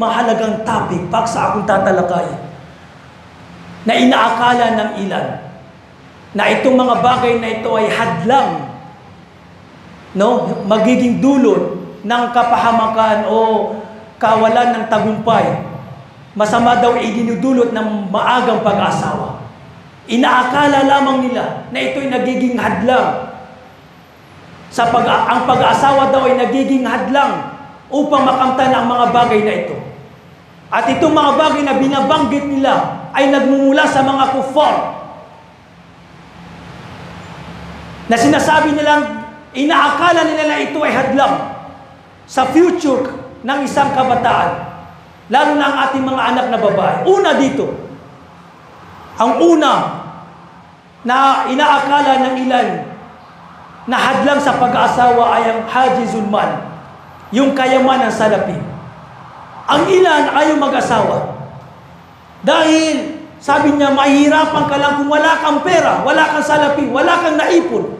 mahalagang topic pag sa akong tatalakay na inaakala ng ilan na itong mga bagay na ito ay hadlang, no, magiging dulot ng kapahamakan o kawalan ng tagumpay. Masama daw idinudulot ng maagang pag-asawa. Inaakala lamang nila na ito'y nagiging hadlang. Ang pag-asawa daw ay nagiging hadlang upang makamtan ang mga bagay na ito. At itong mga bagay na binabanggit nila ay nagmumula sa mga kuffar na sinasabi nilang inaakala nila na ito ay hadlang sa future ng isang kabataan, lalo na ang ating mga anak na babae. Una dito, ang una na inaakala ng ilan na hadlang sa pag-aasawa ay ang hajizul mal, yung kayamanan sa salapi. Ang ilan ayaw mag-asawa dahil sabi niya, mahihirapan ka lang kung wala kang pera, wala kang salapi, wala kang naipon.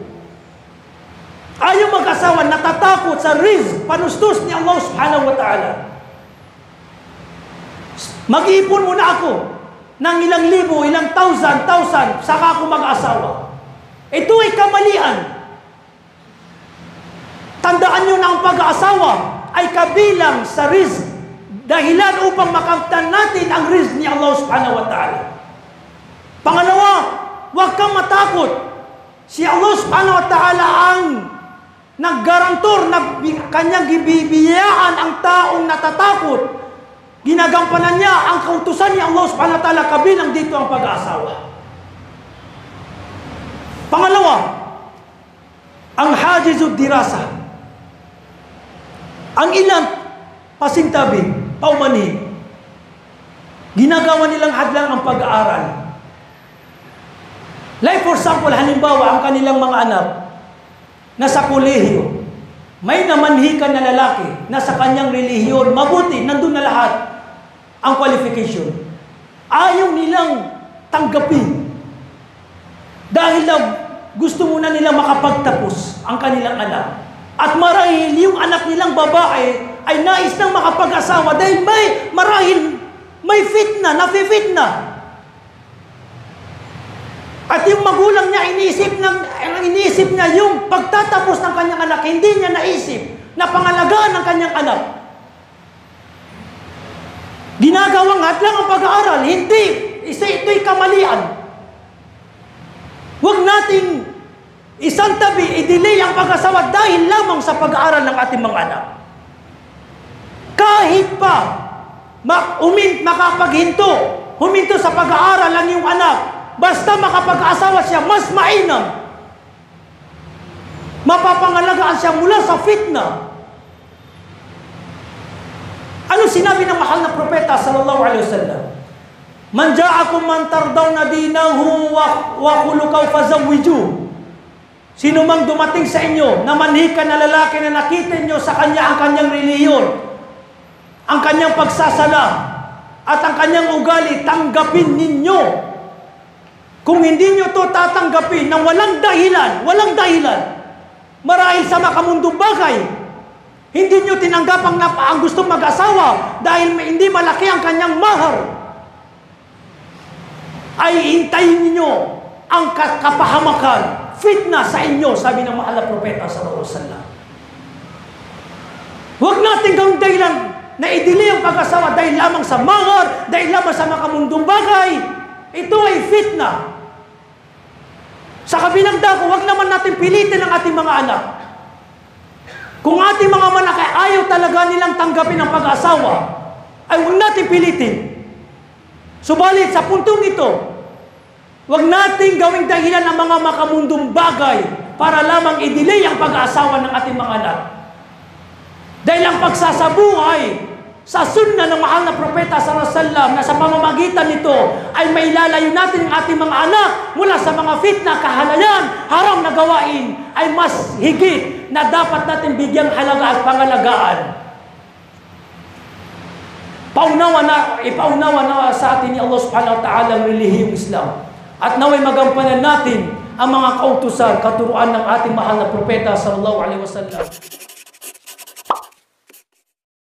Ayaw mag-asawa, natatakot sa rizq, panustos ni Allah subhanahu wa ta'ala. Mag-ipon muna ako ng ilang libo, ilang thousand, saka ako mag-asawa. Ito ay kamalian. Tandaan nyo na ang pag-aasawa ay kabilang sa rizq, dahilan upang makamtan natin ang rizq ni Allah subhanahu wa ta'ala. Pangalawa, huwag kang matakot. Si Allah subhanahu wa ta'ala ang naggarantor na kanyang bibiyaan ang taong natatakot. Ginagampanan niya ang kautusan ni Allah subhanahu wa ta'ala, kabilang dito ang pag-aasawa. Pangalawa, ang hajizud dirasa. Ang ilan, pasintabi, paumanhin, ginagawa nilang hadlang ang pag-aaral. Like for example, halimbawa, ang kanilang mga anak nasa kolehiyo, may namanhikan na lalaki na sa kanyang relihiyon, mabuti, nandun na lahat ang qualification. Ayaw nilang tanggapin dahil gusto muna nila makapagtapos ang kanilang anak. At marahil yung anak nilang babae ay nais nang makapag-asawa dahil may fitna, nafi-fitna. At yung magulang niya, iniisip niya yung pagtatapos ng kanyang anak, hindi niya naisip na pangalagaan ng kanyang anak. Ginagawang hadlang ang pag-aaral, hindi. Ito'y kamalian. Huwag nating isang tabi, i-delay ang pag-asawa dahil lamang sa pag-aaral ng ating mga anak. Kahit pa huminto sa pag-aaral ang iyong anak, basta makapag-asawa siya, mas mainam. Mapapangalagaan siya mula sa fitna. Ano sinabi ng mahal na propeta sallallahu alaihi wasallam? Man ja'akum man tardawna dinahu wa khuluquhu fazawwiju. Sino mang dumating sa inyo na manhikan na lalaki na nakita niyo sa kanya ang kanyang relihiyon, ang kanyang pagsasala, at ang kanyang ugali, tanggapin ninyo. Kung hindi nyo to tatanggapin ng walang dahilan, marahil sa makamundong bagay, hindi nyo tinanggap ang gusto mag-asawa dahil hindi malaki ang kanyang mahar, ay hintayin ninyo ang kapahamakan, fitna sa inyo, sabi ng mahal na propeta sallallahu alaihi wasallam. Huwag natin gawing dahilan na i-delay ang pag-asawa dahil lamang sa mahar, dahil lamang sa makamundong bagay. Ito ay fitna. Sa kabilang dako, huwag naman natin pilitin ang ating mga anak. Kung ating mga anak ay ayaw talaga nilang tanggapin ang pag-asawa, ay huwag natin pilitin. Subalit sa puntong ito, huwag natin gawing dahilan ang mga makamundong bagay para lamang i-delay ang pag-aasawa ng ating mga anak. Dahil ang pagsasabuhay sa sunna ng mahal na propeta sallallahu alaihi wasallam na sa pamamagitan nito ay mailalayo natin ang ating mga anak mula sa mga fitna, kahalayan, haram na gawain, ay mas higit na dapat natin bigyang halaga at pangalagaan. Ipaunawa na sa atin ni Allah subhanahu wa ta'ala ang relihiyong Islam. At naway magampanan natin ang mga kautusan, katuruan ng ating mahal na propeta sallallahu alaihi wasallam.